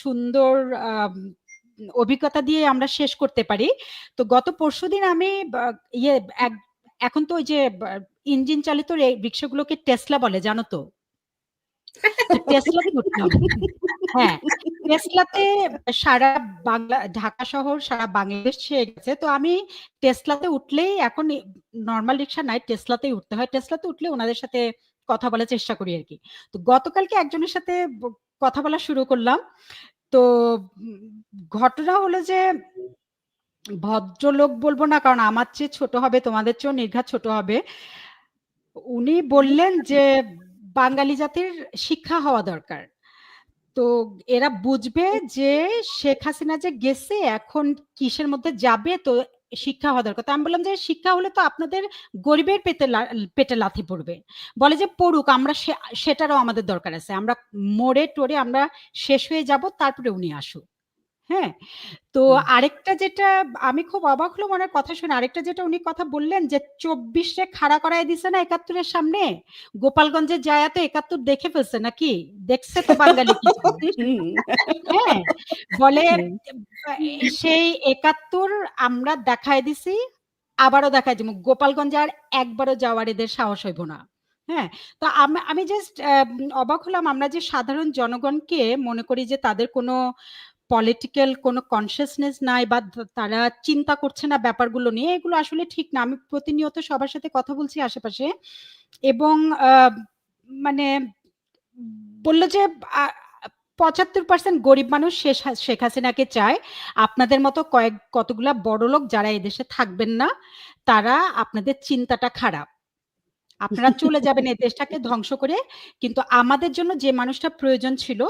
সুন্দর অভিজ্ঞতা দিয়ে আমরা শেষ করতে পারি। তো গত পরশুদিন আমি ইয়ে এখন তো ওই যে ইঞ্জিন চালিত রিক্সাগুলোকে টেসলা বলে, জানো তো? টেসলাতে উঠলাম। হ্যাঁ, টেসলাতে সারা বাংলা, ঢাকা শহর, সারা বাংলাদেশ ছেয়ে গেছে। তো আমি টেসলাতে উঠলেই এখন নর্মাল রিক্সা নাই, টেসলাতেই উঠতে হয়। টেসলাতে উঠলে ওনাদের সাথে কথা বলার চেষ্টা করি আর কি। তো গতকালকে একজনের সাথে কথা বলা শুরু করলাম। তো ঘটনা হলো যে ভদ্রলোক বলবো না, কারণ আমার চেয়ে ছোট হবে, তোমাদের চেয়েও নির্ঘাত ছোট হবে। উনি বললেন যে বাঙালি জাতির শিক্ষা হওয়া দরকার। তো এরা বুঝবে যে শেখ হাসিনা যে গেছে, এখন কিসের মধ্যে যাবে, তো শিক্ষা হওয়া দরকার। তো আমি বললাম যে শিক্ষা হলে তো আপনাদের গরিবের পেটে লাথি পড়বে। বলে যে পড়ুক, আমরা সেটারও আমাদের দরকার আছে, আমরা মরে টরে আমরা শেষ হয়ে যাব, তারপরে উনি আসুক। হ্যাঁ, তো আরেকটা যেটা আমি খুব অবাক হলো মনের কথা শুনে, আরেকটা যেটা উনি কথা বললেন যে 24-এ খাড়া করায় দিছে না 71-এর সামনে, গোপালগঞ্জে যায় তো 71 দেখে ফেলছে নাকি, দেখছে তো বাঙালি কি। হ্যাঁ, বলে সেই 71 আমরা দেখায় দিছি, আবারও দেখায় দিব, গোপালগঞ্জে আর একবারও যাওয়ার এদের সাহস হইব না। হ্যাঁ, তো আমি জাস্ট অবাক হলাম, আমরা যে সাধারণ জনগণকে মনে করি যে তাদের কোনো পলিটিক্যাল কোনো কনসিয়াসনেস নাই, বা তারা চিন্তা করছে না ব্যাপারগুলো নিয়ে, এগুলো আসলে ঠিক না। আমি প্রতিনিয়ত সবার সাথে কথা বলছি আশেপাশে, এবং মানে বললো যে 75% গরিব মানুষ শেখ হাসিনাকে চায়। আপনাদের মতো কতগুলা বড় লোক যারা এদেশে থাকবেন না, তারা আপনাদের চিন্তাটা খারাপ, আপনারা চলে যাবেন এই দেশটাকে ধ্বংস করে, কিন্তু আমাদের জন্য যে মানুষটা প্রয়োজন ছিল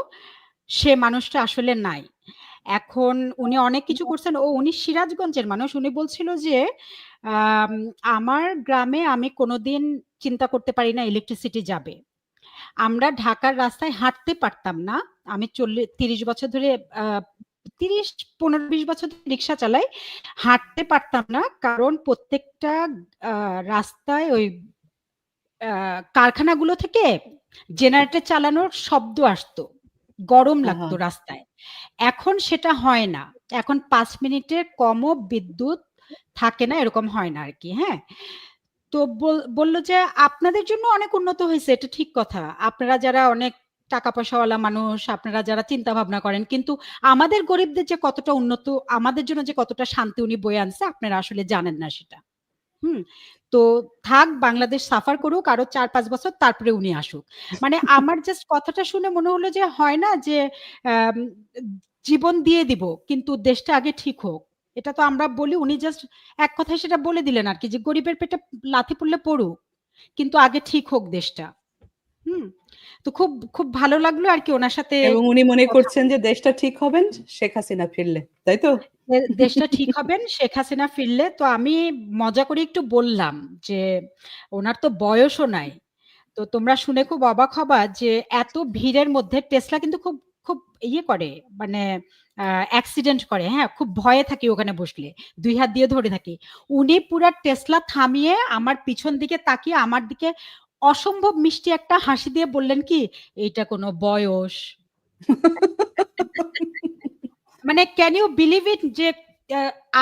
সে মানুষটা আসলে নাই। এখন উনি অনেক কিছু করছেন। উনি সিরাজগঞ্জের মানুষ। উনি বলছিল যে আমার গ্রামে আমি কোনোদিন চিন্তা করতে পারি না ইলেকট্রিসিটি যাবে। আমরা ঢাকার রাস্তায় হাঁটতে পারতাম না। আমি 30 বছর ধরে 15-20 বছর ধরে রিক্সা চালাই, হাঁটতে পারতাম না, কারণ প্রত্যেকটা রাস্তায় ওই কারখানাগুলো থেকে জেনারেটর চালানোর শব্দ আসতো, গরম লাগতো রাস্তায়। এখন সেটা হয় না, এখন 5 মিনিটের কমও বিদ্যুৎ থাকে না, এরকম হয় না আর কি। হ্যাঁ, তো বললো যে আপনাদের জন্য অনেক উন্নত হয়েছে, এটা ঠিক কথা, আপনারা যারা অনেক টাকা পয়সাওয়ালা মানুষ, আপনারা যারা চিন্তা ভাবনা করেন, কিন্তু আমাদের গরিবদের যে কতটা উন্নত, আমাদের জন্য যে কতটা শান্তি উনি বয়ে আনছে, আপনারা আসলে জানেন না সেটা। তো থাক, বাংলাদেশ সাফার করুক আরো 4-5 বছর, তারপরে উনি আসুক। মানে আমার জাস্ট কথাটা শুনে মনে হলো যে হয় না যে জীবন দিয়ে দিব, কিন্তু দেশটা আগে ঠিক হোক। এটা তো আমরা বলি, উনি জাস্ট এক কথায় সেটা বলে দিলেন আর কি, যে গরিবের পেটে লাথি পড়লে পড়ুক, কিন্তু আগে ঠিক হোক দেশটা। তো খুব খুব ভালো লাগলো আর কি ওনার সাথে। এবং উনি মনে করছেন যে দেশটা ঠিক হবেন শেখ হাসিনা ফিরলে, তাই তো? দেশটা ঠিক হবেন শেখ হাসিনা ফিরলে। তো আমি মজা করে একটু বললাম যে ওনার তো বয়সও নাই, তো তোমরা শুনে খুব অবাক হবা যে এত ভিড়ের মধ্যে টেসলা কিন্তু খুব খুব ইয়ে করে, মানে অ্যাক্সিডেন্ট করে। হ্যাঁ, খুব ভয়ে থাকি ওখানে বসলে, 2 হাত দিয়ে ধরে থাকি। উনি পুরা টেসলা থামিয়ে আমার পিছন দিকে তাকিয়ে আমার দিকে অসম্ভব মিষ্টি একটা হাসি দিয়ে বললেন কি, এইটা কোনো বয়স? মানে ক্যান ইউ বিলিভ ইট, যে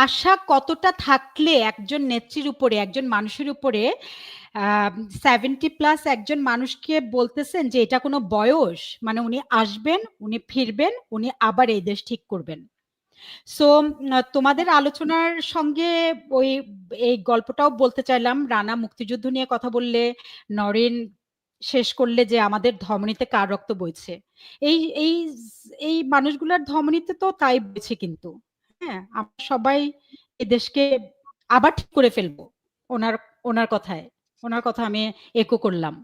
আশা কতটা থাকলে একজন নেত্রীর উপরে, একজন মানুষের উপরে 70+ একজন মানুষকে বলতেছেন যে এটা কোনো বয়স? মানে উনি আসবেন, উনি ফিরবেন, উনি আবার এই দেশ ঠিক করবেন। সো তোমাদের আলোচনার সঙ্গে ওই এই গল্পটাও বলতে চাইলাম। রানা মুক্তিযুদ্ধ নিয়ে কথা বললে, নরেন শেষ করলে যে আমাদের ধমনীতে কার রক্ত বইছে, এই এই এই মানুষগুলোর ধমনীতে তো তাই বইছে। কিন্তু হ্যাঁ, আমরা সবাই এই দেশকে আবার ঠিক করে ফেলবো ওনার ওনার কথায়, ওনার কথা আমি একো করলাম।